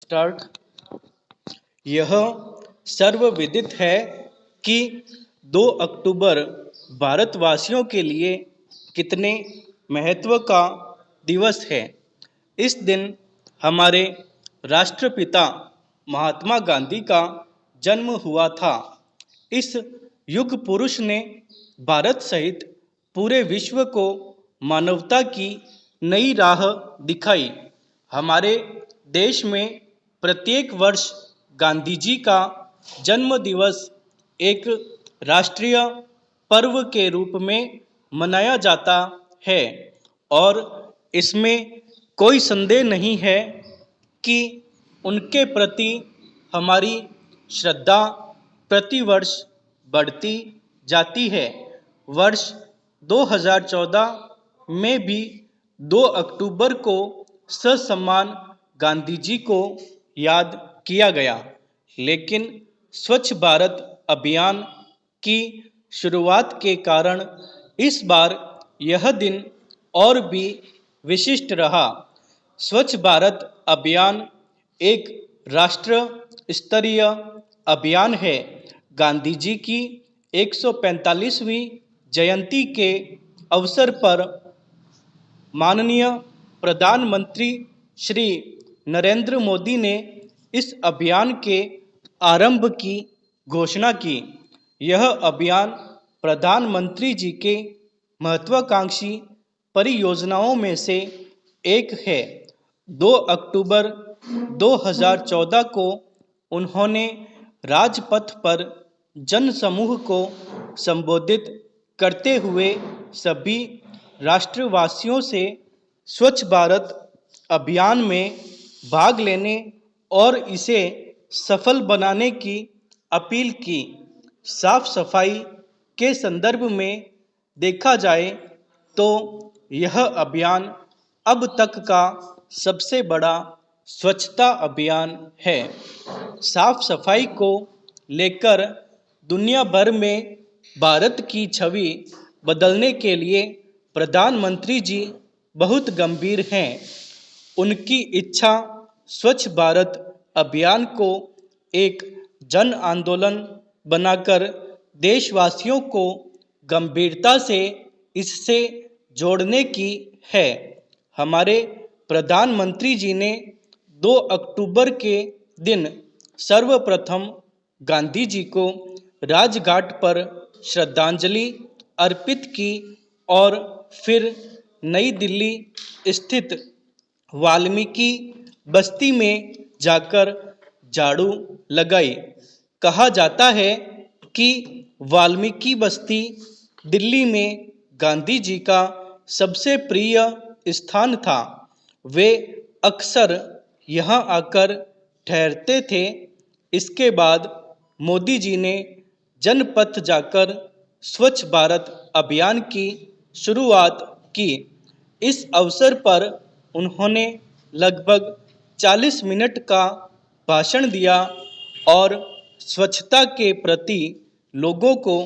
Start. यह सर्वविदित है कि 2 अक्टूबर भारतवासियों के लिए कितने महत्व का दिवस है। इस दिन हमारे राष्ट्रपिता महात्मा गांधी का जन्म हुआ था। इस युग पुरुष ने भारत सहित पूरे विश्व को मानवता की नई राह दिखाई। हमारे देश में प्रत्येक वर्ष गांधी जी का जन्म दिवस एक राष्ट्रीय पर्व के रूप में मनाया जाता है और इसमें कोई संदेह नहीं है कि उनके प्रति हमारी श्रद्धा प्रतिवर्ष बढ़ती जाती है। वर्ष 2014 में भी 2 अक्टूबर को ससम्मान गांधी जी को याद किया गया, लेकिन स्वच्छ भारत अभियान की शुरुआत के कारण इस बार यह दिन और भी विशिष्ट रहा। स्वच्छ भारत अभियान एक राष्ट्र स्तरीय अभियान है। गांधी जी की 145वीं जयंती के अवसर पर माननीय प्रधानमंत्री श्री नरेंद्र मोदी ने इस अभियान के आरंभ की घोषणा की। यह अभियान प्रधानमंत्री जी के महत्वाकांक्षी परियोजनाओं में से एक है। 2 अक्टूबर 2014 को उन्होंने राजपथ पर जनसमूह को संबोधित करते हुए सभी राष्ट्रवासियों से स्वच्छ भारत अभियान में भाग लेने और इसे सफल बनाने की अपील की। साफ सफाई के संदर्भ में देखा जाए तो यह अभियान अब तक का सबसे बड़ा स्वच्छता अभियान है। साफ सफाई को लेकर दुनिया भर में भारत की छवि बदलने के लिए प्रधानमंत्री जी बहुत गंभीर हैं। उनकी इच्छा स्वच्छ भारत अभियान को एक जन आंदोलन बनाकर देशवासियों को गंभीरता से इससे जोड़ने की है। हमारे प्रधानमंत्री जी ने 2 अक्टूबर के दिन सर्वप्रथम गांधी जी को राजघाट पर श्रद्धांजलि अर्पित की और फिर नई दिल्ली स्थित वाल्मीकि बस्ती में जाकर झाड़ू लगाई। कहा जाता है कि वाल्मीकि बस्ती दिल्ली में गांधी जी का सबसे प्रिय स्थान था। वे अक्सर यहाँ आकर ठहरते थे। इसके बाद मोदी जी ने जनपथ जाकर स्वच्छ भारत अभियान की शुरुआत की। इस अवसर पर उन्होंने लगभग 40 मिनट का भाषण दिया और स्वच्छता के प्रति लोगों को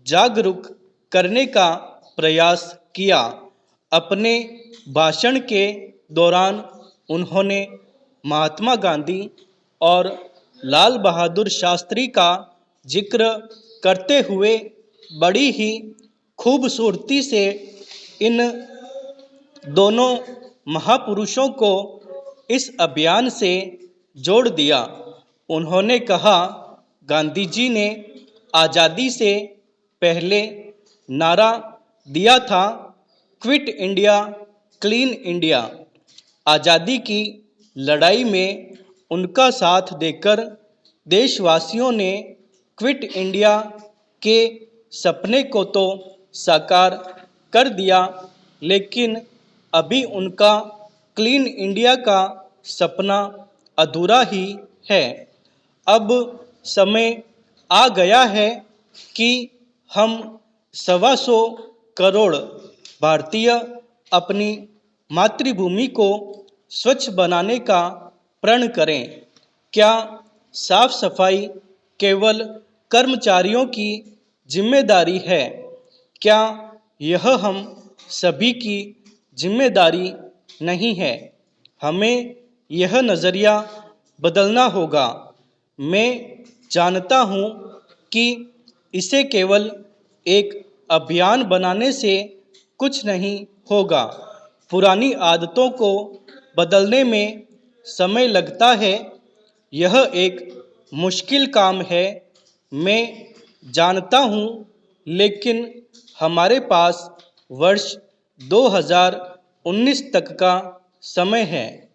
जागरूक करने का प्रयास किया। अपने भाषण के दौरान उन्होंने महात्मा गांधी और लाल बहादुर शास्त्री का जिक्र करते हुए बड़ी ही खूबसूरती से इन दोनों महापुरुषों को इस अभियान से जोड़ दिया। उन्होंने कहा, गांधी जी ने आज़ादी से पहले नारा दिया था, क्विट इंडिया क्लीन इंडिया। आज़ादी की लड़ाई में उनका साथ देकर देशवासियों ने क्विट इंडिया के सपने को तो साकार कर दिया, लेकिन अभी उनका क्लीन इंडिया का सपना अधूरा ही है। अब समय आ गया है कि हम 125 करोड़ भारतीय अपनी मातृभूमि को स्वच्छ बनाने का प्रण करें। क्या साफ सफाई केवल कर्मचारियों की जिम्मेदारी है? क्या यह हम सभी की जिम्मेदारी नहीं है? हमें यह नज़रिया बदलना होगा। मैं जानता हूँ कि इसे केवल एक अभियान बनाने से कुछ नहीं होगा। पुरानी आदतों को बदलने में समय लगता है। यह एक मुश्किल काम है, मैं जानता हूँ, लेकिन हमारे पास वर्ष 2019 तक का समय है।